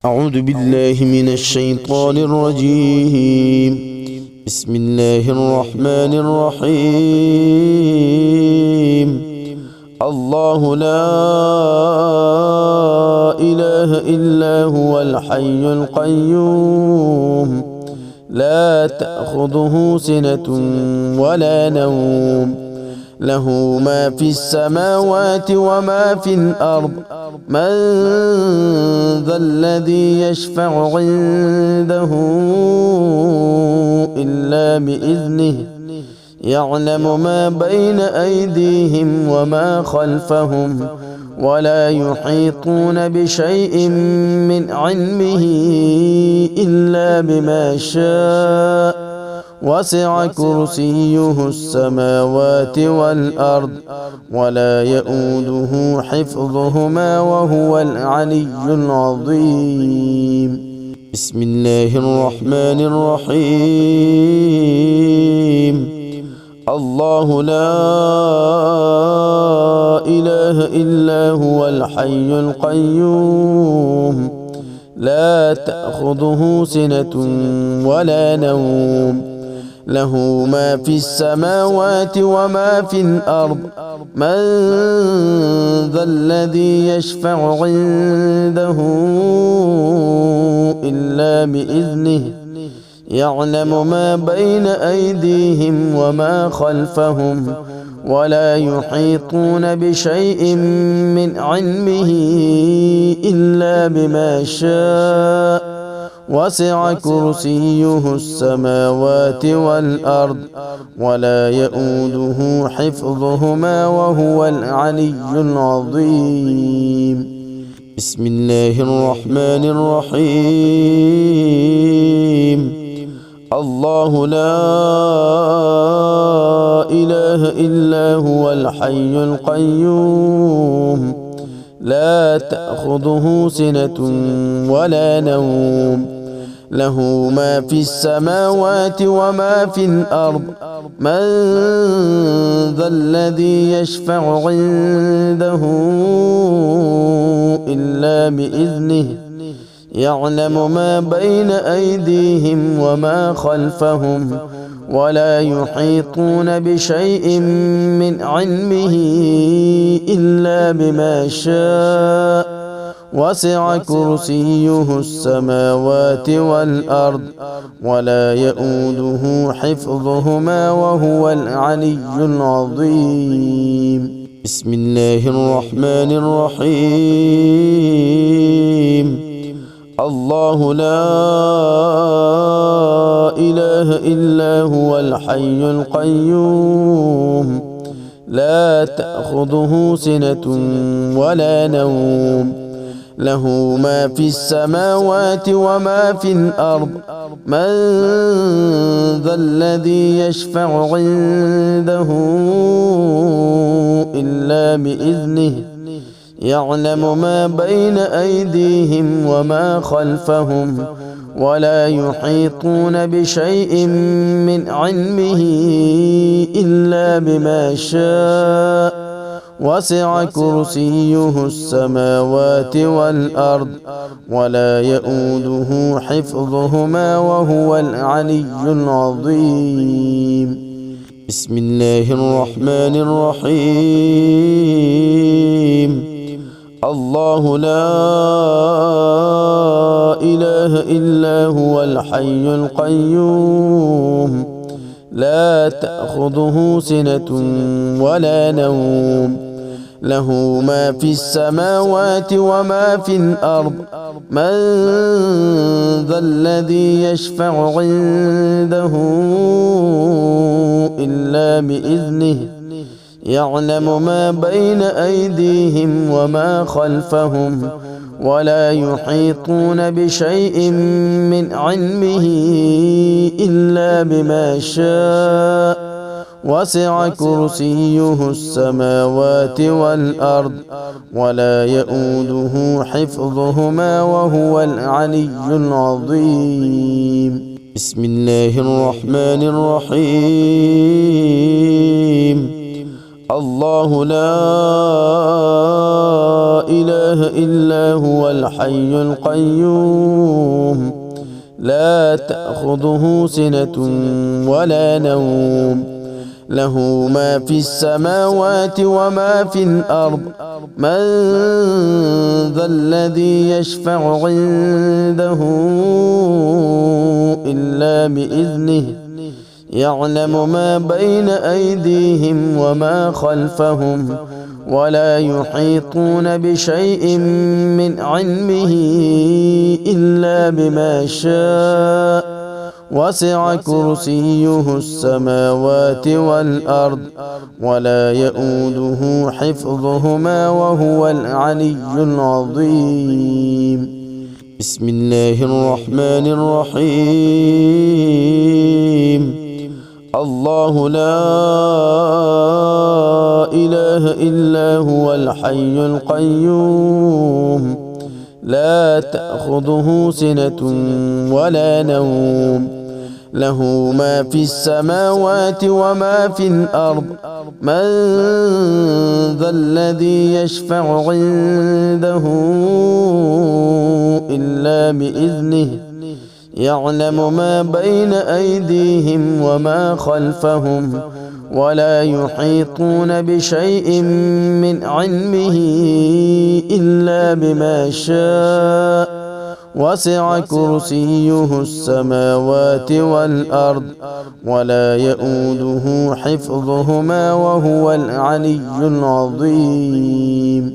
أعوذ بالله من الشيطان الرجيم. بسم الله الرحمن الرحيم. الله لا إله إلا هو الحي القيوم لا تأخذه سنة ولا نوم له ما في السماوات وما في الأرض من ذا الذي يشفع عنده إلا بإذنه يعلم ما بين أيديهم وما خلفهم ولا يحيطون بشيء من علمه إلا بما شاء وسع كرسيه السماوات والأرض ولا يؤوده حفظهما وهو العلي العظيم. بسم الله الرحمن الرحيم. الله لا إله إلا هو الحي القيوم لا تأخذه سنة ولا نوم له ما في السماوات وما في الأرض من ذا الذي يشفع عنده إلا بإذنه يعلم ما بين أيديهم وما خلفهم ولا يحيطون بشيء من علمه إلا بما شاء وسع كرسيه السماوات والأرض ولا يؤوده حفظهما وهو العلي العظيم. بسم الله الرحمن الرحيم. الله لا إله إلا هو الحي القيوم لا تأخذه سنة ولا نوم له ما في السماوات وما في الأرض من ذا الذي يشفع عنده إلا بإذنه يعلم ما بين أيديهم وما خلفهم ولا يحيطون بشيء من علمه إلا بما شاء وسع كرسيه السماوات والأرض ولا يؤوده حفظهما وهو العلي العظيم. بسم الله الرحمن الرحيم. الله لا إله إلا هو الحي القيوم لا تأخذه سنة ولا نوم له ما في السماوات وما في الأرض من ذا الذي يشفع عنده إلا بإذنه يعلم ما بين أيديهم وما خلفهم ولا يحيطون بشيء من علمه إلا بما شاء وسع كرسيه السماوات والأرض ولا يؤوده حفظهما وهو العلي العظيم. بسم الله الرحمن الرحيم. الله لا إله إلا هو الحي القيوم لا تأخذه سنة ولا نوم له ما في السماوات وما في الأرض من ذا الذي يشفع عنده إلا بإذنه يعلم ما بين أيديهم وما خلفهم ولا يحيطون بشيء من علمه إلا بما شاء وسع كرسيه السماوات والأرض ولا يؤوده حفظهما وهو العلي العظيم. بسم الله الرحمن الرحيم. الله لا إله إلا هو الحي القيوم لا تأخذه سنة ولا نوم له ما في السماوات وما في الأرض من ذا الذي يشفع عنده إلا بإذنه يعلم ما بين أيديهم وما خلفهم ولا يحيطون بشيء من علمه إلا بما شاء وسع كرسيه السماوات والأرض ولا يؤوده حفظهما وهو العلي العظيم. بسم الله الرحمن الرحيم. الله لا إله إلا هو الحي القيوم لا تأخذه سنة ولا نوم له ما في السماوات وما في الأرض من ذا الذي يشفع عنده إلا بإذنه يعلم ما بين أيديهم وما خلفهم ولا يحيطون بشيء من علمه إلا بما شاء وسع كرسيه السماوات والأرض ولا يؤوده حفظهما وهو العلي العظيم.